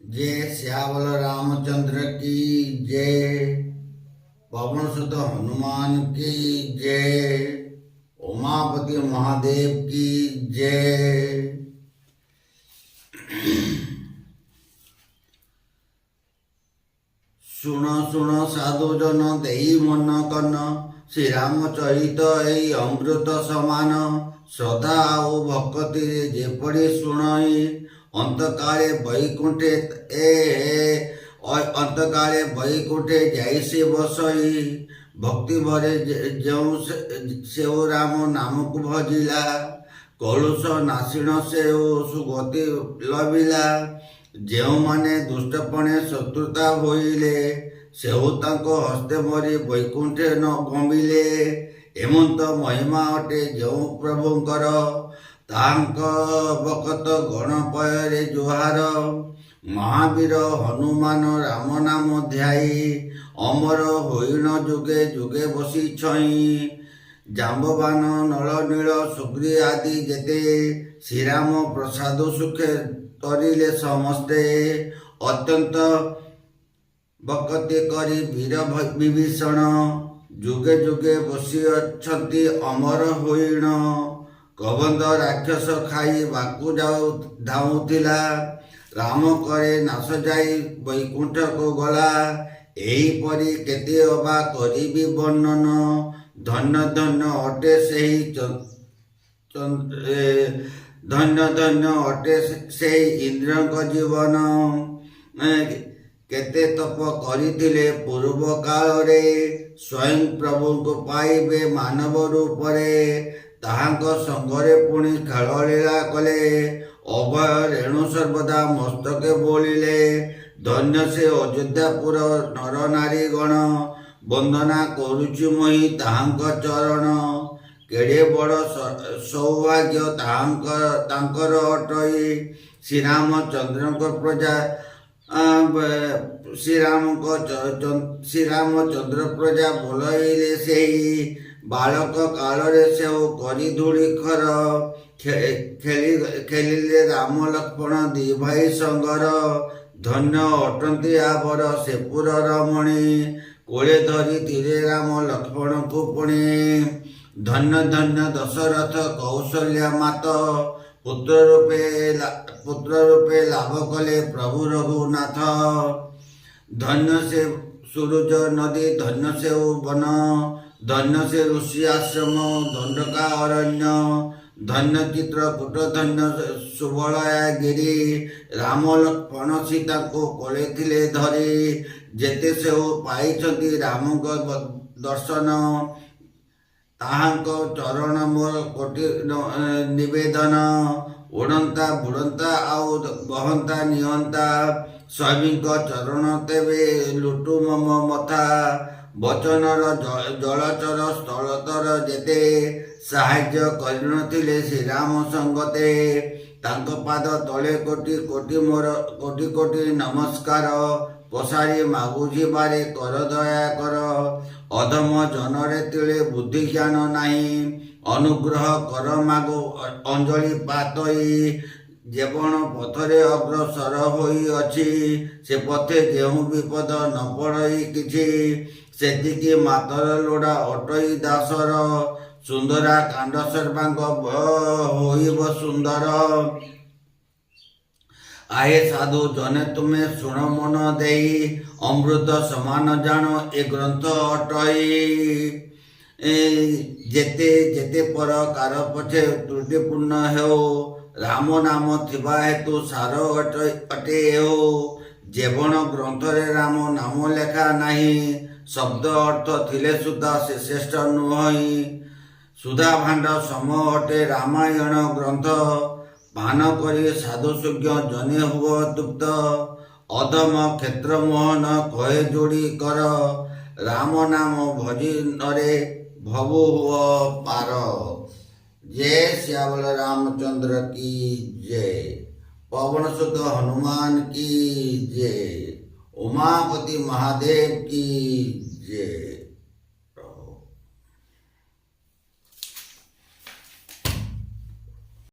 जय श्यावल रामचंद्र की जय। पवन सुत हनुमान की जय। उमापति महादेव की जय। शुण शुण साधुजन देई मन कन श्री रामचरित एई अमृत समान श्रद्धा और भक्ति जेपड़ी शुणई अंतकाले वैकुंठे अंतकाले वैकुंठे जैसे बसई भक्ति भरे जो से राम नाम को भजिला कलुष नासिण से सुगति लभिला जो माने दुष्टपणे शत्रुता होइले सेहु तांको हस्ते मरी वैकुंठे न गमिले एमंत महिमा अटे जो प्रभुंकर तांक बकत गणपୟରେ जुहार महावीर हनुमान राम नाम ध्याई अमर होइन जुगे जुगे बसी छई जाम्बवान नल नील सुग्री आदि जेते श्रीराम प्रसाद सुखे तरिले समस्ते अत्यंत बकति करी वीर विभीषण जुगे जुगे बसी अछंती अमर होइन कबंद राक्षस खाई बाकू जाऊ धाऊला राम करे नाश जाई वैकुंठ को गला एहीपरि केते अबा करिबी वर्णन धन्य धन्य अटे सेही धन्य धन्य अटे से इंद्र जीवन केते तप करिथिले पूर्व काल रे स्वयं प्रभु को पाइबे मानव रूप रे ताहांक संगरे पुणी खेल लीला कले अभय रेणु सर्वदा मस्तके बोलिले धन्य से अयोध्यापुर नर नारी गण वंदना करुचि मही ताहांक चरण केड़े बड़ सौभाग्य तांकर अटई श्रीरामचंद्र प्रजा श्रीरामचंद्र प्रजा बोलइले सेही बालक काल से करी धूली खर खेलिले राम लक्ष्मण दी भाई संगर धन्य अटंती आवर सेपुर रमणी कोले धरी तीरे राम लक्ष्मण को पुणी धन्य धन्य दशरथ कौशल्या मात पुत्र रूपे लाभ कले प्रभु रघुनाथ धन्य से सूरज नदी धन्य से वन धन्य से ऋषि आश्रम दंडका अरण्य धन्य चित्रकूट धन्य सुबलया गिरी राम लक्ष्मण सीता को कोले थिले धरी जेते से पाई राम दर्शन ताहांक चरण मोर कोटि निवेदन उड़ंता बुड़ंता आउ बहंता निहंता स्वामी चरण तेबे लुटु मम मथा बचनर जलचर स्थलतर जेते साहाय्य करिनथिले श्रीराम संगते तांक पाद तले कोटि कोटि मोर कोटि कोटि नमस्कार पसारी मागुझी बारे कर दया कर अधम जनरे तिले बुद्धि ज्ञान नाही अनुग्रह कर मागो अंजलि पातई जेवण पथरे अग्रसर होई अछि से पथे जेहु विपद न पड़ई किछि सेतिकी मातर लोड़ा अटई दासर सुंदरा कांड सर्वांग होइब सुंदर आहे साधु जने तुम्हें शुण मन देई अमृत समान जान ए ग्रंथ अटई जेते जेते पर कार पछे त्रुटिपूर्ण हो राम नाम थिबा हेतु सार अटे हो जेवण ग्रंथ रे राम नाम लेखा नाही शब्द अर्थ थिले सुधा से श्रेष्ठ नुहई सुधा भांड सम अटे रामायण ग्रंथ पान करी साधु सुज्ञ जने हुआ तृप्त अधम क्षेत्र मोहन कहे जोड़ी कर राम नाम भजी नरे भवु हुआ पार। जय श्यावल रामचंद्र की जय। पवन सुत हनुमान की जय। उमापति महादेव की जय।